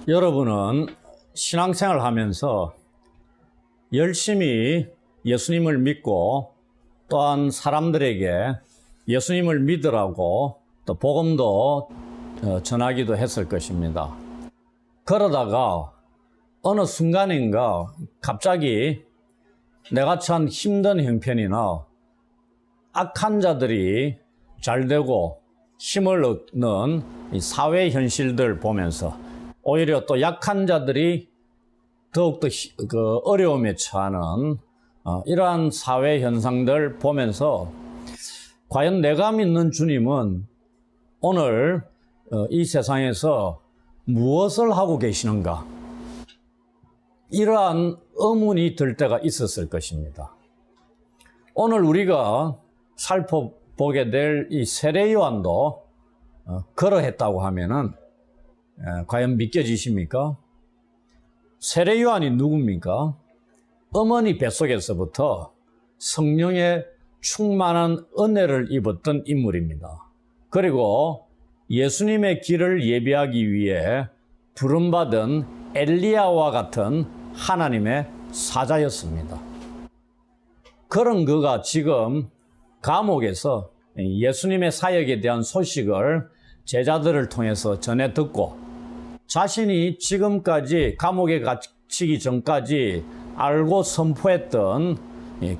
여러분은 신앙생활 하면서 열심히 예수님을 믿고 또한 사람들에게 예수님을 믿으라고 또 복음도 전하기도 했을 것입니다. 그러다가 어느 순간인가 갑자기 내가 처한 힘든 형편이나 악한 자들이 잘되고 힘을 얻는 이 사회 현실들 보면서 오히려 또 약한 자들이 더욱더 어려움에 처하는 이러한 사회 현상들 보면서 과연 내가 믿는 주님은 오늘 이 세상에서 무엇을 하고 계시는가? 이러한 의문이 들 때가 있었을 것입니다. 오늘 우리가 살펴보게 될 이 세례 요한도 그러했다고 하면은 과연 믿겨지십니까? 세례 요한이 누굽니까? 어머니 뱃속에서부터 성령의 충만한 은혜를 입었던 인물입니다. 그리고 예수님의 길을 예비하기 위해 부름받은 엘리야와 같은 하나님의 사자였습니다. 그런 그가 지금 감옥에서 예수님의 사역에 대한 소식을 제자들을 통해서 전해 듣고 자신이 지금까지 감옥에 갇히기 전까지 알고 선포했던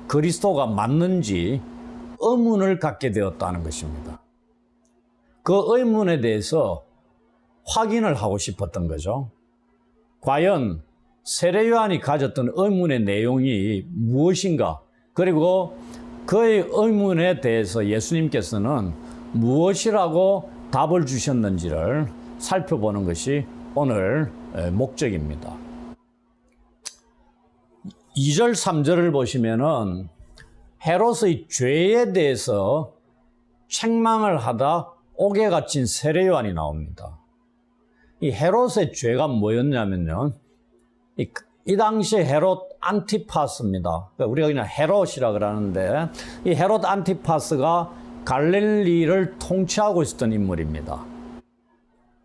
그리스도가 맞는지 의문을 갖게 되었다는 것입니다. 그 의문에 대해서 확인을 하고 싶었던 거죠. 과연 세례 요한이 가졌던 의문의 내용이 무엇인가? 그리고 그의 의문에 대해서 예수님께서는 무엇이라고 답을 주셨는지를 살펴보는 것이 오늘 목적입니다. 2절, 3절을 보시면은 헤롯의 죄에 대해서 책망을 하다 옥에 갇힌 세례 요한이 나옵니다. 이 헤롯의 죄가 뭐였냐면요. 이 당시에 헤롯 안티파스입니다. 우리가 그냥 헤롯이라 그러는데 이 헤롯 안티파스가 갈릴리를 통치하고 있었던 인물입니다.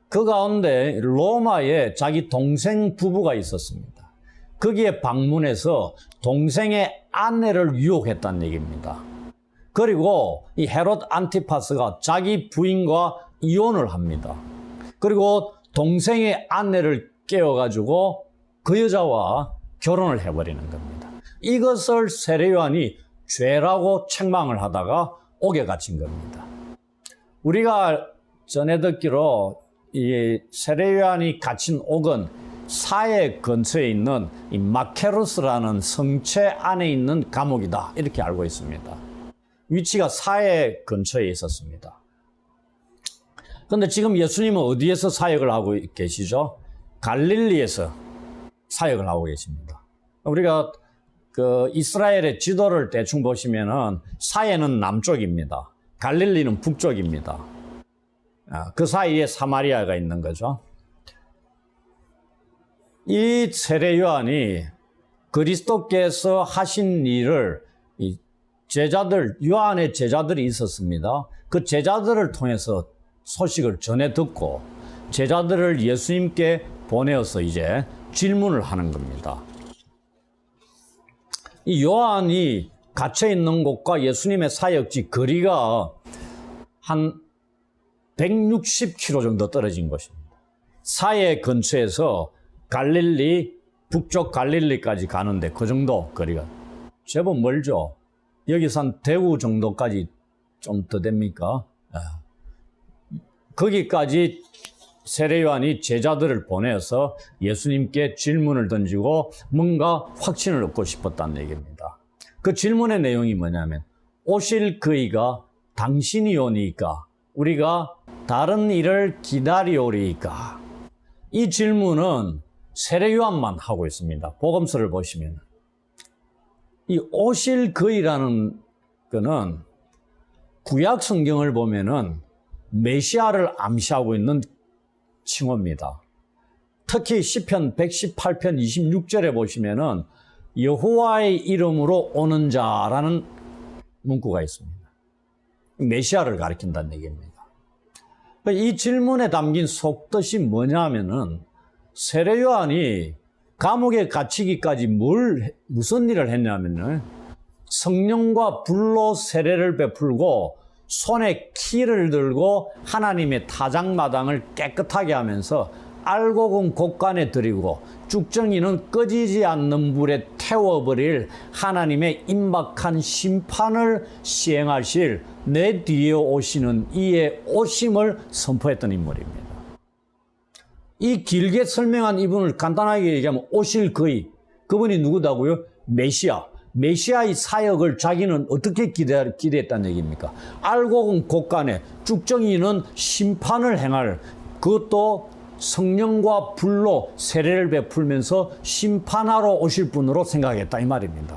그 가운데 로마에 자기 동생 부부가 있었습니다. 거기에 방문해서 동생의 아내를 유혹했다는 얘기입니다. 그리고 이 헤롯 안티파스가 자기 부인과 이혼을 합니다. 그리고 동생의 아내를 깨워가지고 그 여자와 결혼을 해버리는 겁니다. 이것을 세례 요한이 죄라고 책망을 하다가 옥에 갇힌 겁니다. 우리가 전해 듣기로 이 세례 요한이 갇힌 옥은 사해 근처에 있는 이 마케루스라는 성체 안에 있는 감옥이다 이렇게 알고 있습니다. 위치가 사해 근처에 있었습니다. 그런데 지금 예수님은 어디에서 사역을 하고 계시죠? 갈릴리에서 사역을 하고 계십니다. 우리가 그 이스라엘의 지도를 대충 보시면은 사해는 남쪽입니다. 갈릴리는 북쪽입니다. 그 사이에 사마리아가 있는 거죠. 이 세례 요한이 그리스도께서 하신 일을 이 제자들, 요한의 제자들이 있었습니다. 그 제자들을 통해서 소식을 전해 듣고 제자들을 예수님께 보내어서 이제 질문을 하는 겁니다. 이 요한이 갇혀 있는 곳과 예수님의 사역지 거리가 한 160km 정도 떨어진 곳입니다. 사해 근처에서 갈릴리, 북쪽 갈릴리까지 가는데 그 정도 거리가 제법 멀죠. 여기서 한 대구 정도까지 좀 더 됩니까? 거기까지 세례 요한이 제자들을 보내서 예수님께 질문을 던지고 뭔가 확신을 얻고 싶었다는 얘기입니다. 그 질문의 내용이 뭐냐면 오실 그이가 당신이 오니까 우리가 다른 일을 기다리오리이까. 이 질문은 세례 요한만 하고 있습니다. 복음서를 보시면 이 오실 그이라는 거는 구약 성경을 보면은 메시아를 암시하고 있는 칭호입니다. 특히 시편 118편 26절에 보시면은 여호와의 이름으로 오는 자라는 문구가 있습니다. 메시아를 가리킨다는 얘기입니다. 이 질문에 담긴 속뜻이 뭐냐면은 세례 요한이 감옥에 갇히기까지 무슨 일을 했냐면요. 성령과 불로 세례를 베풀고 손에 키를 들고 하나님의 타작마당을 깨끗하게 하면서 알곡은 곳간에 들이고 쭉정이는 꺼지지 않는 불에 태워버릴 하나님의 임박한 심판을 시행하실 내 뒤에 오시는 이의 오심을 선포했던 인물입니다. 이 길게 설명한 이분을 간단하게 얘기하면 오실 그분이 누구다고요? 메시아. 메시아의 사역을 자기는 어떻게 기대했다는 얘기입니까? 알곡은 곳간에, 쭉정이는 심판을 행할, 그것도 성령과 불로 세례를 베풀면서 심판하러 오실 분으로 생각했다 이 말입니다.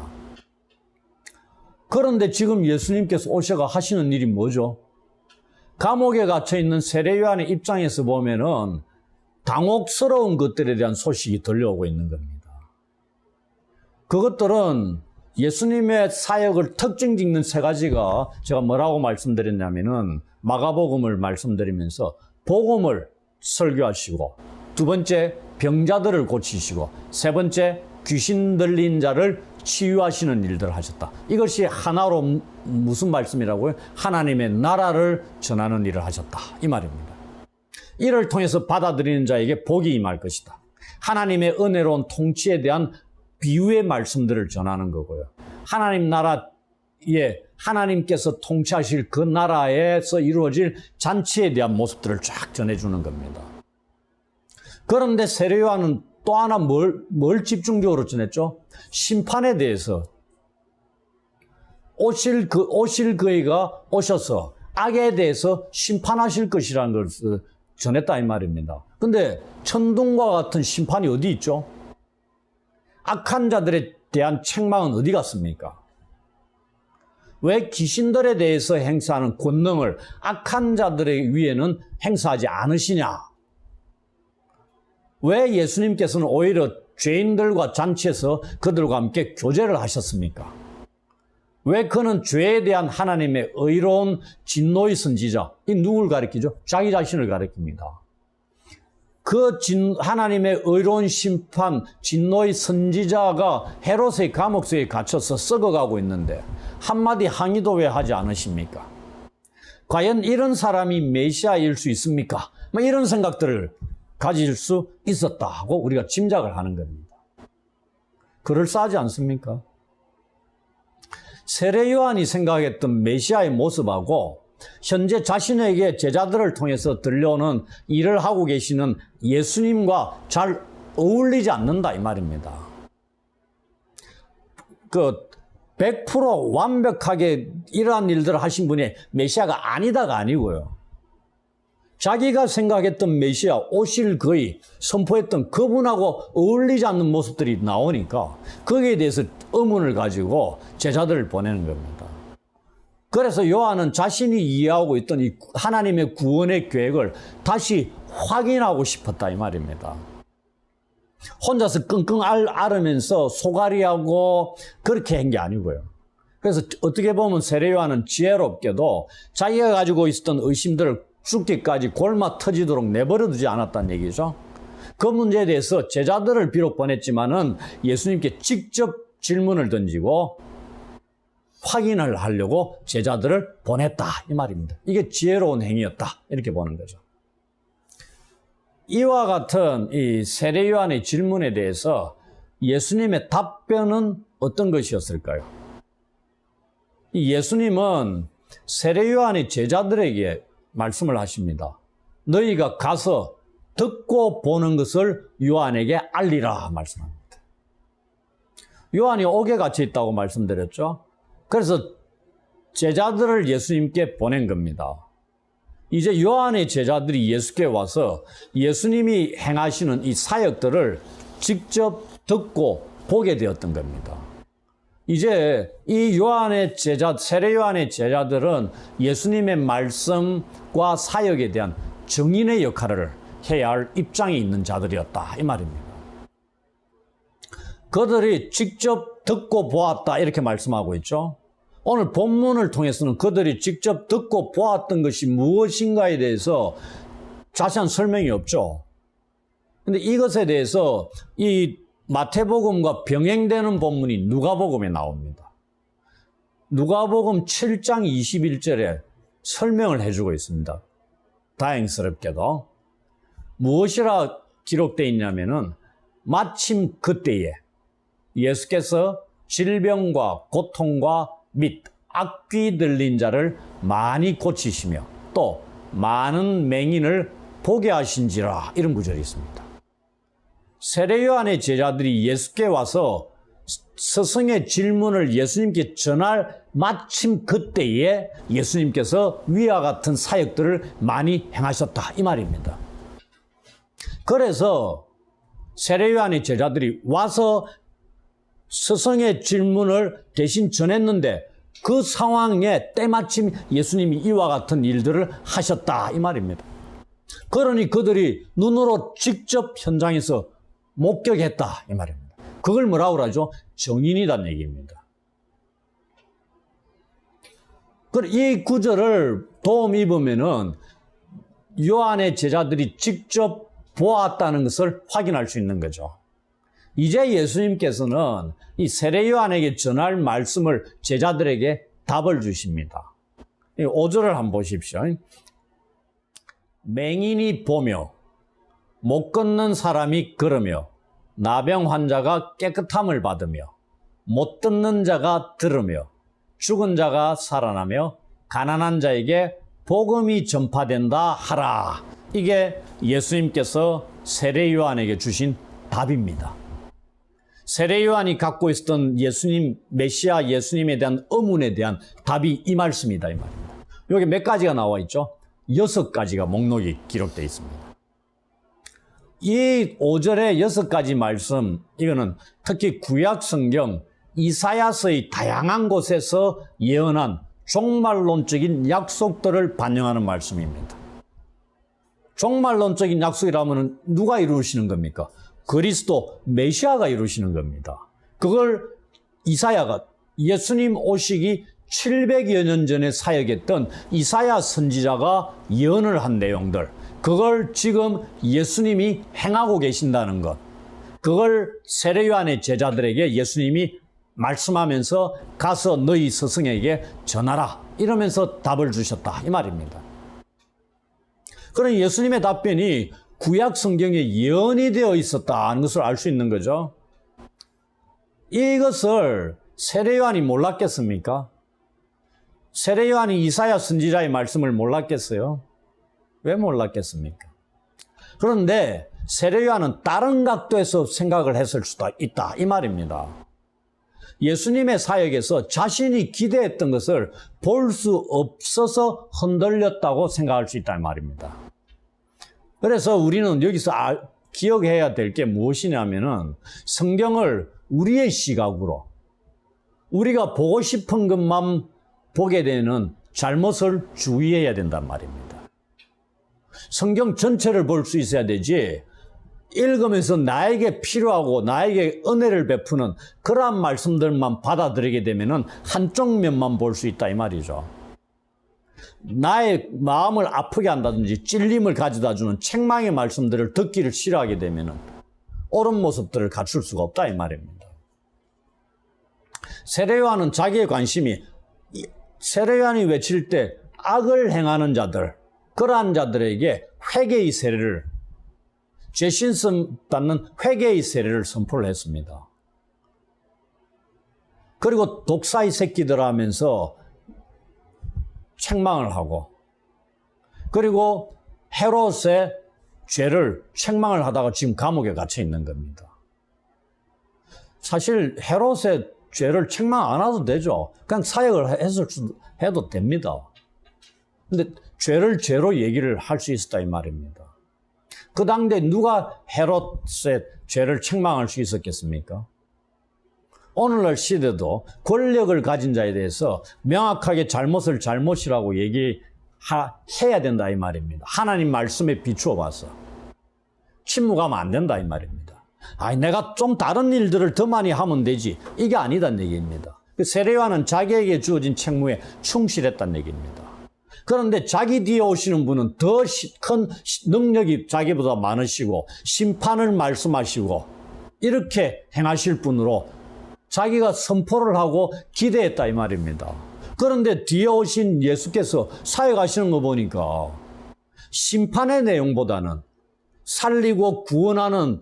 그런데 지금 예수님께서 오셔가 하시는 일이 뭐죠? 감옥에 갇혀 있는 세례 요한의 입장에서 보면은 당혹스러운 것들에 대한 소식이 들려오고 있는 겁니다. 그것들은 예수님의 사역을 특징 짓는 세 가지가 제가 뭐라고 말씀드렸냐면은 마가복음을 말씀드리면서 복음을 설교하시고, 두 번째 병자들을 고치시고, 세 번째 귀신 들린 자를 치유하시는 일들을 하셨다. 이것이 하나로 무슨 말씀이라고요? 하나님의 나라를 전하는 일을 하셨다 이 말입니다. 이를 통해서 받아들이는 자에게 복이 임할 것이다. 하나님의 은혜로운 통치에 대한 비유의 말씀들을 전하는 거고요. 하나님 나라에 하나님께서 통치하실 그 나라에서 이루어질 잔치에 대한 모습들을 쫙 전해주는 겁니다. 그런데 세례 요한은 또 하나 뭘 집중적으로 전했죠? 심판에 대해서 오실 그이가 오셔서 악에 대해서 심판하실 것이라는 것을 전했다 이 말입니다. 근데 천둥과 같은 심판이 어디 있죠? 악한 자들에 대한 책망은 어디 갔습니까? 왜 귀신들에 대해서 행사하는 권능을 악한 자들의 위에는 행사하지 않으시냐? 왜 예수님께서는 오히려 죄인들과 잔치에서 그들과 함께 교제를 하셨습니까? 왜 그는 죄에 대한 하나님의 의로운 진노의 선지자, 이 누굴 가리키죠? 자기 자신을 가리킵니다. 하나님의 의로운 심판, 진노의 선지자가 헤롯의 감옥소에 갇혀서 썩어가고 있는데 한마디 항의도 왜 하지 않으십니까? 과연 이런 사람이 메시아일 수 있습니까? 이런 생각들을 가질 수 있었다 하고 우리가 짐작을 하는 겁니다. 그럴싸하지 않습니까? 세례 요한이 생각했던 메시아의 모습하고 현재 자신에게 제자들을 통해서 들려오는 일을 하고 계시는 예수님과 잘 어울리지 않는다 이 말입니다. 100% 완벽하게 이러한 일들을 하신 분이 메시아가 아니다가 아니고요. 자기가 생각했던 메시아, 오실 그의 선포했던 그분하고 어울리지 않는 모습들이 나오니까 거기에 대해서 의문을 가지고 제자들을 보내는 겁니다. 그래서 요한은 자신이 이해하고 있던 이 하나님의 구원의 계획을 다시 확인하고 싶었다 이 말입니다. 혼자서 끙끙 앓으면서 소가리하고 그렇게 한 게 아니고요. 그래서 어떻게 보면 세례 요한은 지혜롭게도 자기가 가지고 있었던 의심들을 죽기까지 골마 터지도록 내버려 두지 않았다는 얘기죠. 그 문제에 대해서 제자들을 비록 보냈지만은 예수님께 직접 질문을 던지고 확인을 하려고 제자들을 보냈다 이 말입니다. 이게 지혜로운 행위였다 이렇게 보는 거죠. 이와 같은 이 세례 요한의 질문에 대해서 예수님의 답변은 어떤 것이었을까요? 예수님은 세례 요한의 제자들에게 말씀을 하십니다. 너희가 가서 듣고 보는 것을 요한에게 알리라 말씀합니다. 요한이 옥에 갇혀 있다고 말씀드렸죠. 그래서 제자들을 예수님께 보낸 겁니다. 이제 요한의 제자들이 예수께 와서 예수님이 행하시는 이 사역들을 직접 듣고 보게 되었던 겁니다. 이제 이 세례 요한의 제자들은 예수님의 말씀과 사역에 대한 증인의 역할을 해야 할 입장에 있는 자들이었다 이 말입니다. 그들이 직접 듣고 보았다 이렇게 말씀하고 있죠. 오늘 본문을 통해서는 그들이 직접 듣고 보았던 것이 무엇인가에 대해서 자세한 설명이 없죠. 근데 이것에 대해서 이 마태복음과 병행되는 본문이 누가복음에 나옵니다. 누가복음 7장 21절에 설명을 해주고 있습니다. 다행스럽게도. 무엇이라 기록되어 있냐면은 마침 그때에 예수께서 질병과 고통과 및 악귀 들린 자를 많이 고치시며 또 많은 맹인을 보게 하신지라, 이런 구절이 있습니다. 세례 요한의 제자들이 예수께 와서 스승의 질문을 예수님께 전할 마침 그때에 예수님께서 위와 같은 사역들을 많이 행하셨다, 이 말입니다. 그래서 세례 요한의 제자들이 와서 스승의 질문을 대신 전했는데 그 상황에 때마침 예수님이 이와 같은 일들을 하셨다, 이 말입니다. 그러니 그들이 눈으로 직접 현장에서 목격했다, 이 말입니다. 그걸 뭐라고 하죠? 정인이란 얘기입니다. 이 구절을 도움 입으면은 요한의 제자들이 직접 보았다는 것을 확인할 수 있는 거죠. 이제 예수님께서는 이 세례 요한에게 전할 말씀을 제자들에게 답을 주십니다. 5절을 한번 보십시오. 맹인이 보며 못 걷는 사람이 걸으며 나병 환자가 깨끗함을 받으며 못 듣는 자가 들으며 죽은 자가 살아나며 가난한 자에게 복음이 전파된다 하라. 이게 예수님께서 세례 요한에게 주신 답입니다. 세례 요한이 갖고 있었던 예수님, 메시아 예수님에 대한 의문에 대한 답이 이 말씀이다, 이 말입니다. 여기 몇 가지가 나와 있죠? 6가지가 목록이 기록되어 있습니다. 이 5절의 6가지 말씀, 이거는 특히 구약 성경 이사야서의 다양한 곳에서 예언한 종말론적인 약속들을 반영하는 말씀입니다. 종말론적인 약속이라면 누가 이루시는 겁니까? 그리스도 메시아가 이루시는 겁니다. 그걸 이사야가 예수님 오시기 700여 년 전에 사역했던 이사야 선지자가 예언을 한 내용들, 그걸 지금 예수님이 행하고 계신다는 것, 그걸 세례 요한의 제자들에게 예수님이 말씀하면서 가서 너희 스승에게 전하라, 이러면서 답을 주셨다, 이 말입니다. 그러니 예수님의 답변이 구약 성경에 예언이 되어 있었다는 것을 알 수 있는 거죠. 이것을 세례 요한이 몰랐겠습니까? 세례 요한이 이사야 선지자의 말씀을 몰랐겠어요? 왜 몰랐겠습니까? 그런데 세례 요한은 다른 각도에서 생각을 했을 수도 있다, 이 말입니다. 예수님의 사역에서 자신이 기대했던 것을 볼 수 없어서 흔들렸다고 생각할 수 있다는 말입니다. 그래서 우리는 여기서 기억해야 될 게 무엇이냐면은 성경을 우리의 시각으로 우리가 보고 싶은 것만 보게 되는 잘못을 주의해야 된단 말입니다. 성경 전체를 볼 수 있어야 되지, 읽으면서 나에게 필요하고 나에게 은혜를 베푸는 그러한 말씀들만 받아들이게 되면은 한쪽 면만 볼 수 있다, 이 말이죠. 나의 마음을 아프게 한다든지 찔림을 가져다 주는 책망의 말씀들을 듣기를 싫어하게 되면은 옳은 모습들을 갖출 수가 없다, 이 말입니다. 세례 요한은 자기의 관심이, 세례 요한이 외칠 때 악을 행하는 자들, 그러한 자들에게 회개의 세례를, 죄신성 받는 회개의 세례를 선포를 했습니다. 그리고 독사의 새끼들 하면서 책망을 하고, 그리고 헤롯의 죄를 책망을 하다가 지금 감옥에 갇혀 있는 겁니다. 사실 헤롯의 죄를 책망 안 해도 되죠. 그냥 사역을 해도 됩니다. 근데 죄를 죄로 얘기를 할 수 있었다, 이 말입니다. 그 당대 누가 헤롯의 죄를 책망할 수 있었겠습니까? 오늘날 시대도 권력을 가진 자에 대해서 명확하게 잘못을 잘못이라고 얘기해야 된다, 이 말입니다. 하나님 말씀에 비추어 봐서 침묵하면 안 된다, 이 말입니다. 아니, 내가 좀 다른 일들을 더 많이 하면 되지, 이게 아니다는 얘기입니다. 세례 요한은 자기에게 주어진 책무에 충실했다는 얘기입니다. 그런데 자기 뒤에 오시는 분은 더 큰 능력이 자기보다 많으시고 심판을 말씀하시고 이렇게 행하실 분으로 자기가 선포를 하고 기대했다 이 말입니다. 그런데 뒤에 오신 예수께서 사역하시는 거 보니까 심판의 내용보다는 살리고 구원하는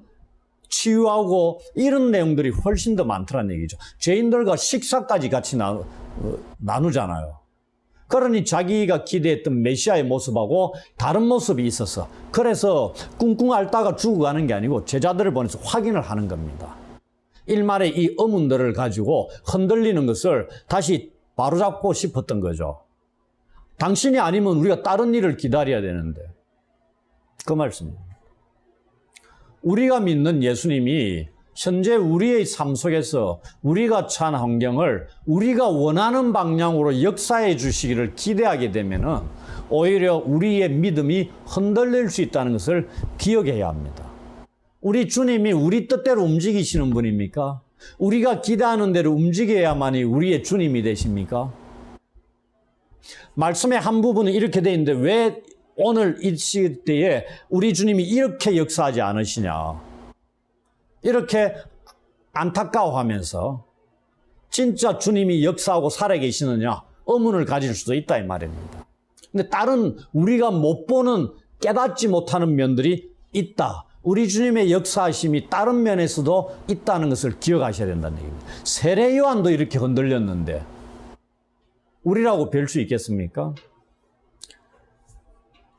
치유하고 이런 내용들이 훨씬 더 많더란 얘기죠. 죄인들과 식사까지 같이 나누잖아요. 그러니 자기가 기대했던 메시아의 모습하고 다른 모습이 있어서 그래서 꿍꿍 앓다가 죽어가는 게 아니고 제자들을 보내서 확인을 하는 겁니다. 일말의 이 의문들을 가지고 흔들리는 것을 다시 바로잡고 싶었던 거죠. 당신이 아니면 우리가 다른 일을 기다려야 되는데 그 말씀입니다. 우리가 믿는 예수님이 현재 우리의 삶 속에서 우리가 처한 환경을 우리가 원하는 방향으로 역사해 주시기를 기대하게 되면은 오히려 우리의 믿음이 흔들릴 수 있다는 것을 기억해야 합니다. 우리 주님이 우리 뜻대로 움직이시는 분입니까? 우리가 기대하는 대로 움직여야만이 우리의 주님이 되십니까? 말씀의 한 부분은 이렇게 되어 있는데 왜 오늘 이 시대에 우리 주님이 이렇게 역사하지 않으시냐? 이렇게 안타까워하면서 진짜 주님이 역사하고 살아계시느냐 의문을 가질 수도 있다 이 말입니다. 근데 다른 우리가 못 보는 깨닫지 못하는 면들이 있다. 우리 주님의 역사하심이 다른 면에서도 있다는 것을 기억하셔야 된다는 얘기입니다. 세례 요한도 이렇게 흔들렸는데 우리라고 별 수 있겠습니까?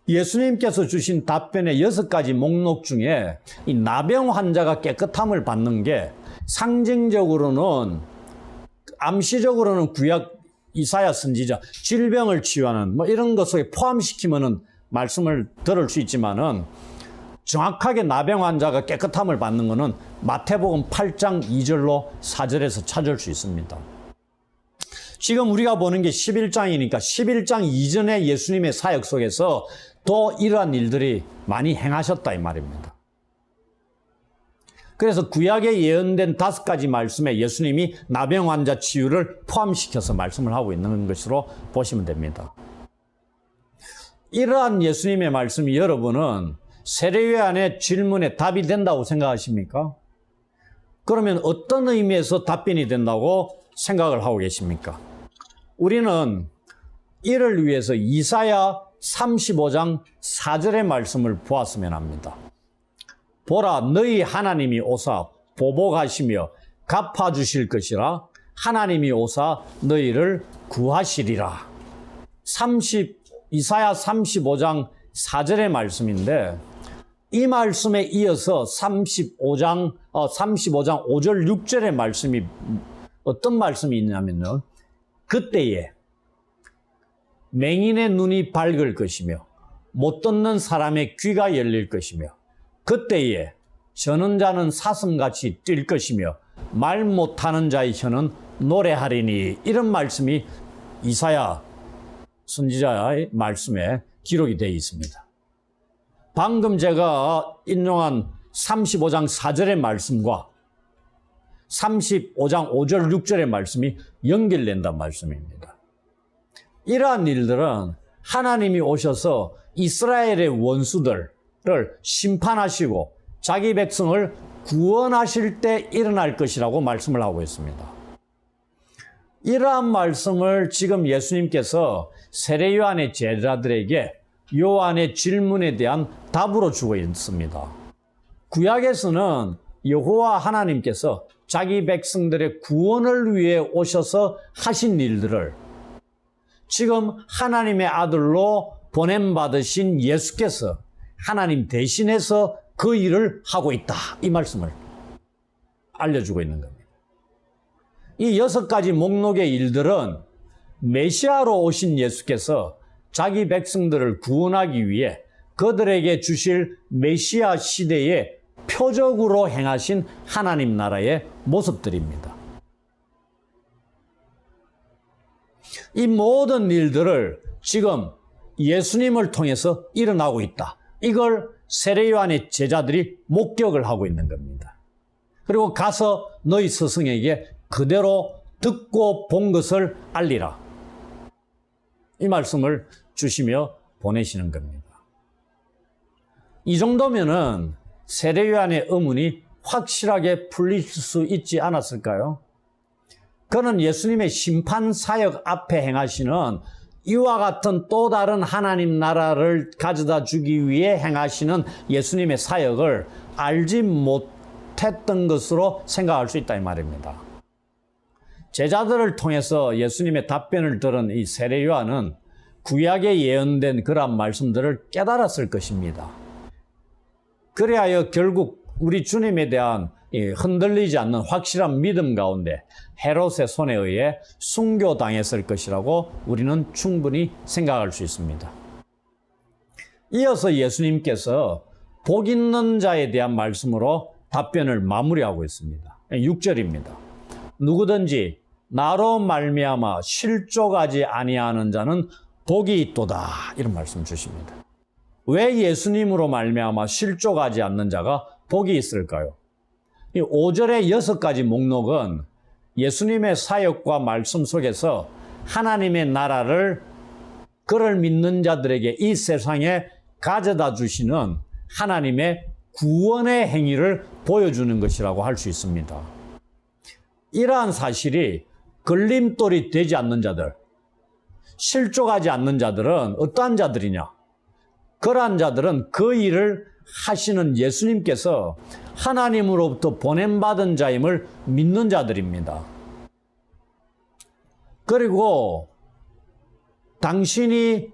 예수님께서 주신 답변의 6가지 목록 중에 이 나병 환자가 깨끗함을 받는 게 상징적으로는 암시적으로는 구약 이사야 선지자 질병을 치유하는 뭐 이런 것 속에 포함시키면은 말씀을 들을 수 있지만은 정확하게 나병 환자가 깨끗함을 받는 것은 마태복음 8장 2절로 4절에서 찾을 수 있습니다. 지금 우리가 보는 게 11장이니까 11장 이전의 예수님의 사역 속에서 또 이러한 일들이 많이 행하셨다 이 말입니다. 그래서 구약에 예언된 5가지 말씀에 예수님이 나병 환자 치유를 포함시켜서 말씀을 하고 있는 것으로 보시면 됩니다. 이러한 예수님의 말씀이 여러분은 세례요한의 질문에 답이 된다고 생각하십니까? 그러면 어떤 의미에서 답변이 된다고 생각을 하고 계십니까? 우리는 이를 위해서 이사야 35장 4절의 말씀을 보았으면 합니다. 보라, 너희 하나님이 오사 보복하시며 갚아주실 것이라. 하나님이 오사 너희를 구하시리라. 이사야 35장 4절의 말씀인데 이 말씀에 이어서 35장 5절 6절의 말씀이 어떤 말씀이 있냐면요. 그때에 맹인의 눈이 밝을 것이며 못 듣는 사람의 귀가 열릴 것이며 그때에 저는 자는 사슴같이 뛸 것이며 말 못하는 자의 혀는 노래하리니. 이런 말씀이 이사야 선지자의 말씀에 기록이 되어 있습니다. 방금 제가 인용한 35장 4절의 말씀과 35장 5절 6절의 말씀이 연결된다는 말씀입니다. 이러한 일들은 하나님이 오셔서 이스라엘의 원수들을 심판하시고 자기 백성을 구원하실 때 일어날 것이라고 말씀을 하고 있습니다. 이러한 말씀을 지금 예수님께서 세례 요한의 제자들에게 요한의 질문에 대한 답으로 주고 있습니다. 구약에서는 여호와 하나님께서 자기 백성들의 구원을 위해 오셔서 하신 일들을 지금 하나님의 아들로 보냄받으신 예수께서 하나님 대신해서 그 일을 하고 있다. 이 말씀을 알려주고 있는 겁니다. 이 6가지 목록의 일들은 메시아로 오신 예수께서 자기 백성들을 구원하기 위해 그들에게 주실 메시아 시대에 표적으로 행하신 하나님 나라의 모습들입니다. 이 모든 일들을 지금 예수님을 통해서 일어나고 있다. 이걸 세례 요한의 제자들이 목격을 하고 있는 겁니다. 그리고 가서 너희 스승에게 그대로 듣고 본 것을 알리라. 이 말씀을 주시며 보내시는 겁니다. 이 정도면은 세례 요한의 의문이 확실하게 풀릴 수 있지 않았을까요? 그는 예수님의 심판 사역 앞에 행하시는 이와 같은 또 다른 하나님 나라를 가져다 주기 위해 행하시는 예수님의 사역을 알지 못했던 것으로 생각할 수 있다 이 말입니다. 제자들을 통해서 예수님의 답변을 들은 이 세례 요한은 구약에 예언된 그러한 말씀들을 깨달았을 것입니다. 그리하여 결국 우리 주님에 대한 흔들리지 않는 확실한 믿음 가운데 헤롯의 손에 의해 순교당했을 것이라고 우리는 충분히 생각할 수 있습니다. 이어서 예수님께서 복 있는 자에 대한 말씀으로 답변을 마무리하고 있습니다. 6절입니다. 누구든지 나로 말미암아 실족하지 아니하는 자는 복이 있도다 이런 말씀 주십니다. 왜 예수님으로 말미암아 실족하지 않는 자가 복이 있을까요? 이 5절의 6가지 목록은 예수님의 사역과 말씀 속에서 하나님의 나라를 그를 믿는 자들에게 이 세상에 가져다 주시는 하나님의 구원의 행위를 보여주는 것이라고 할 수 있습니다. 이러한 사실이 걸림돌이 되지 않는 자들, 실족하지 않는 자들은 어떠한 자들이냐? 그러한 자들은 그 일을 하시는 예수님께서 하나님으로부터 보냄받은 자임을 믿는 자들입니다. 그리고 당신이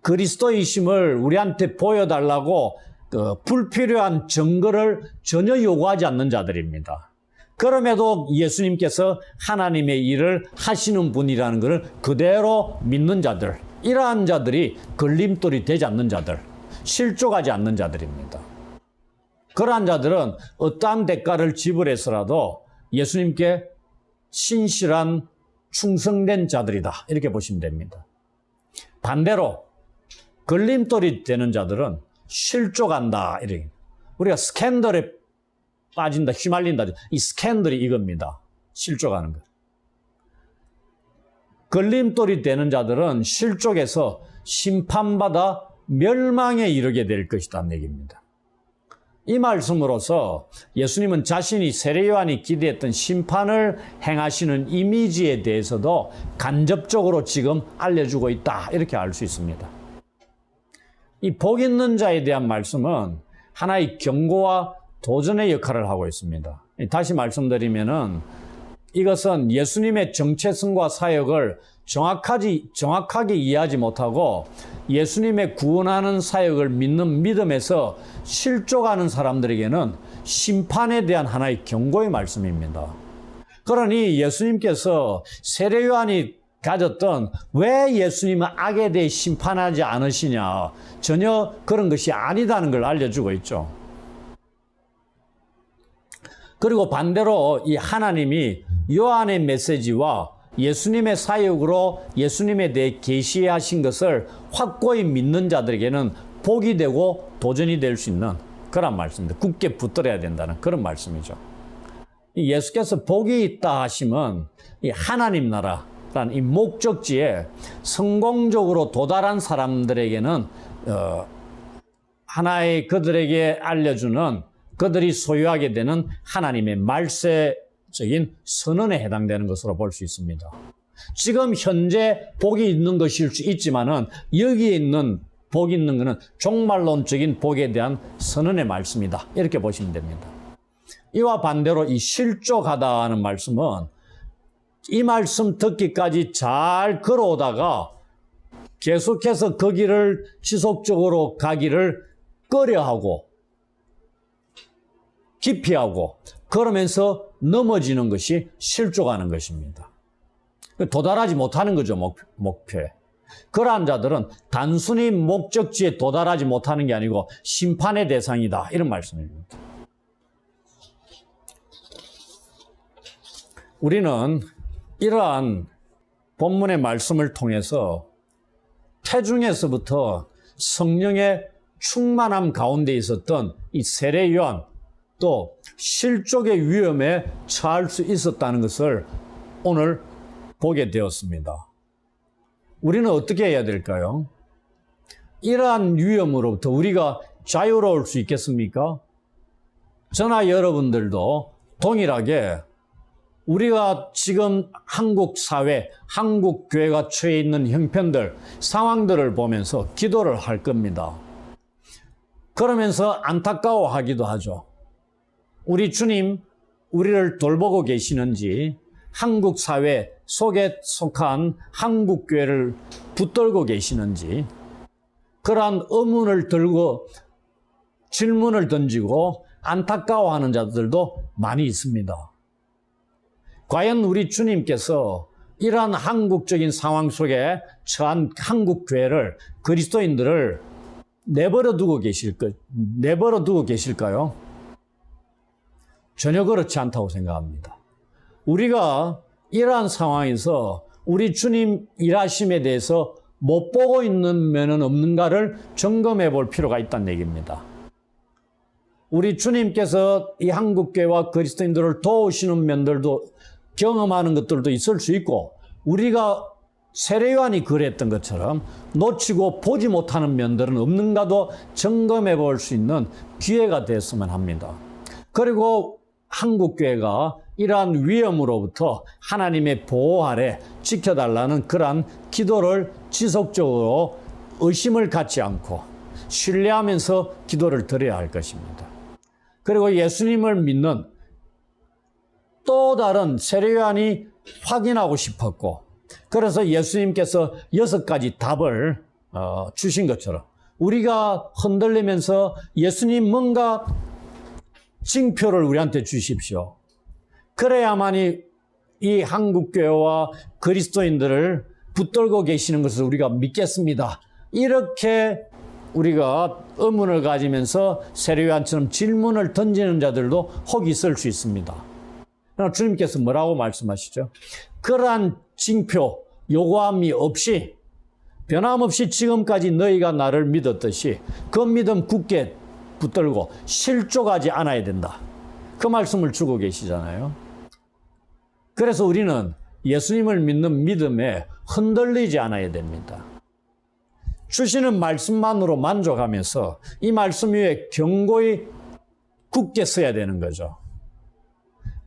그리스도이심을 우리한테 보여달라고 불필요한 증거를 전혀 요구하지 않는 자들입니다. 그럼에도 예수님께서 하나님의 일을 하시는 분이라는 것을 그대로 믿는 자들, 이러한 자들이 걸림돌이 되지 않는 자들, 실족하지 않는 자들입니다. 그러한 자들은 어떠한 대가를 지불해서라도 예수님께 신실한 충성된 자들이다 이렇게 보시면 됩니다. 반대로 걸림돌이 되는 자들은 실족한다 이렇게. 우리가 스캔들에 빠진다, 휘말린다. 이 스캔들이 이겁니다. 실족하는 것. 걸림돌이 되는 자들은 실족해서 심판받아 멸망에 이르게 될 것이라는 얘기입니다. 이 말씀으로서 예수님은 자신이 세례 요한이 기대했던 심판을 행하시는 이미지에 대해서도 간접적으로 지금 알려주고 있다 이렇게 알 수 있습니다. 이 복 있는 자에 대한 말씀은 하나의 경고와 도전의 역할을 하고 있습니다. 다시 말씀드리면은 이것은 예수님의 정체성과 사역을 정확하게 이해하지 못하고 예수님의 구원하는 사역을 믿는 믿음에서 실족하는 사람들에게는 심판에 대한 하나의 경고의 말씀입니다. 그러니 예수님께서 세례 요한이 가졌던 왜 예수님은 악에 대해 심판하지 않으시냐, 전혀 그런 것이 아니다는 걸 알려주고 있죠. 그리고 반대로 이 하나님이 요한의 메시지와 예수님의 사역으로 예수님에 대해 계시하신 것을 확고히 믿는 자들에게는 복이 되고 도전이 될 수 있는 그런 말씀입니다. 굳게 붙들어야 된다는 그런 말씀이죠. 예수께서 복이 있다 하시면 이 하나님 나라라는 이 목적지에 성공적으로 도달한 사람들에게는 하나의 그들에게 알려주는 그들이 소유하게 되는 하나님의 말세적인 선언에 해당되는 것으로 볼 수 있습니다. 지금 현재 복이 있는 것일 수 있지만은 여기에 있는 복이 있는 것은 종말론적인 복에 대한 선언의 말씀이다. 이렇게 보시면 됩니다. 이와 반대로 이 실족하다 하는 말씀은 이 말씀 듣기까지 잘 걸어오다가 계속해서 그 길을 지속적으로 가기를 꺼려하고 기피하고 그러면서 넘어지는 것이 실족하는 것입니다. 도달하지 못하는 거죠, 목표에. 그러한 자들은 단순히 목적지에 도달하지 못하는 게 아니고 심판의 대상이다, 이런 말씀입니다. 우리는 이러한 본문의 말씀을 통해서 태중에서부터 성령의 충만함 가운데 있었던 이 세례 요한, 또 실족의 위험에 처할 수 있었다는 것을 오늘 보게 되었습니다. 우리는 어떻게 해야 될까요? 이러한 위험으로부터 우리가 자유로울 수 있겠습니까? 저나 여러분들도 동일하게 우리가 지금 한국 사회, 한국 교회가 처해 있는 형편들, 상황들을 보면서 기도를 할 겁니다. 그러면서 안타까워하기도 하죠. 우리 주님, 우리를 돌보고 계시는지, 한국 사회 속에 속한 한국 교회를 붙들고 계시는지, 그러한 의문을 들고 질문을 던지고 안타까워하는 자들도 많이 있습니다. 과연 우리 주님께서 이러한 한국적인 상황 속에 처한 한국 교회를, 그리스도인들을 내버려 두고 계실까요? 전혀 그렇지 않다고 생각합니다. 우리가 이러한 상황에서 우리 주님 일하심에 대해서 못 보고 있는 면은 없는가를 점검해 볼 필요가 있다는 얘기입니다. 우리 주님께서 이 한국교회와 그리스도인들을 도우시는 면들도 경험하는 것들도 있을 수 있고, 우리가 세례요한이 그랬던 것처럼 놓치고 보지 못하는 면들은 없는가도 점검해 볼 수 있는 기회가 됐으면 합니다. 그리고 한국교회가 이러한 위험으로부터 하나님의 보호 아래 지켜달라는 그러한 기도를 지속적으로 의심을 갖지 않고 신뢰하면서 기도를 드려야 할 것입니다. 그리고 예수님을 믿는 또 다른 세례요한이 확인하고 싶었고, 그래서 예수님께서 6가지 답을 주신 것처럼 우리가 흔들리면서 예수님 뭔가 징표를 우리한테 주십시오. 그래야만이 이 한국교회와 그리스도인들을 붙들고 계시는 것을 우리가 믿겠습니다. 이렇게 우리가 의문을 가지면서 세례요한처럼 질문을 던지는 자들도 혹 있을 수 있습니다. 그러나 주님께서 뭐라고 말씀하시죠? 그러한 징표, 요구함이 없이 변함없이 지금까지 너희가 나를 믿었듯이 그 믿음 굳게 붙들고 실족하지 않아야 된다. 그 말씀을 주고 계시잖아요. 그래서 우리는 예수님을 믿는 믿음에 흔들리지 않아야 됩니다. 주시는 말씀만으로 만족하면서 이 말씀 위에 견고히 굳게 서야 되는 거죠.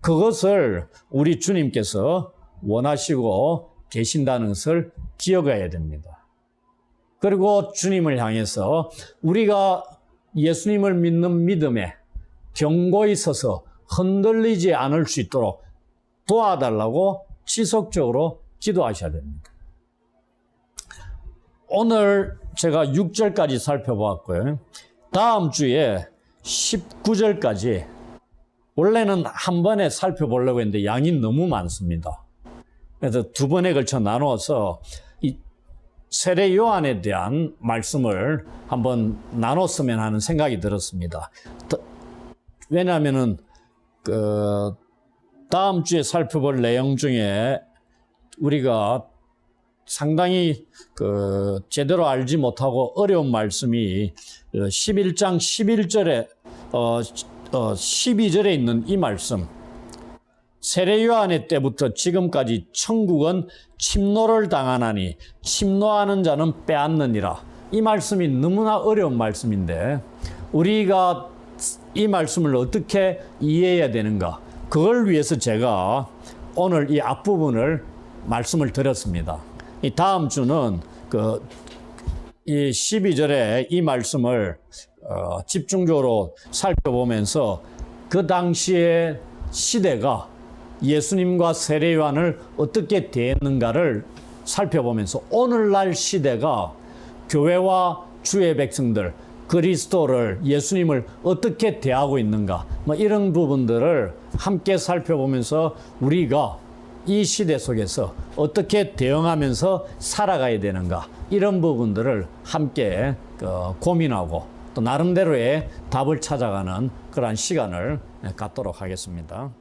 그것을 우리 주님께서 원하시고 계신다는 것을 기억해야 됩니다. 그리고 주님을 향해서 우리가 예수님을 믿는 믿음에 견고히 서서 흔들리지 않을 수 있도록 도와달라고 지속적으로 기도하셔야 됩니다. 오늘 제가 6절까지 살펴보았고요. 다음 주에 19절까지 원래는 한 번에 살펴보려고 했는데 양이 너무 많습니다. 그래서 2번에 걸쳐 나누어서 이 세례 요한에 대한 말씀을 한번 나눴으면 하는 생각이 들었습니다. 왜냐하면은 다음 주에 살펴볼 내용 중에 우리가 상당히 제대로 알지 못하고 어려운 말씀이 11장 11절에 12절에 있는 이 말씀, 세례 요한의 때부터 지금까지 천국은 침노를 당하나니 침노하는 자는 빼앗느니라. 이 말씀이 너무나 어려운 말씀인데 우리가 이 말씀을 어떻게 이해해야 되는가, 그걸 위해서 제가 오늘 이 앞부분을 말씀을 드렸습니다. 이 다음 주는 이 12절에 이 말씀을 집중적으로 살펴보면서 그 당시의 시대가 예수님과 세례 요한을 어떻게 대했는가를 살펴보면서 오늘날 시대가 교회와 주의 백성들, 그리스도를, 예수님을 어떻게 대하고 있는가, 이런 부분들을 함께 살펴보면서 우리가 이 시대 속에서 어떻게 대응하면서 살아가야 되는가, 이런 부분들을 함께 고민하고 또 나름대로의 답을 찾아가는 그러한 시간을 갖도록 하겠습니다.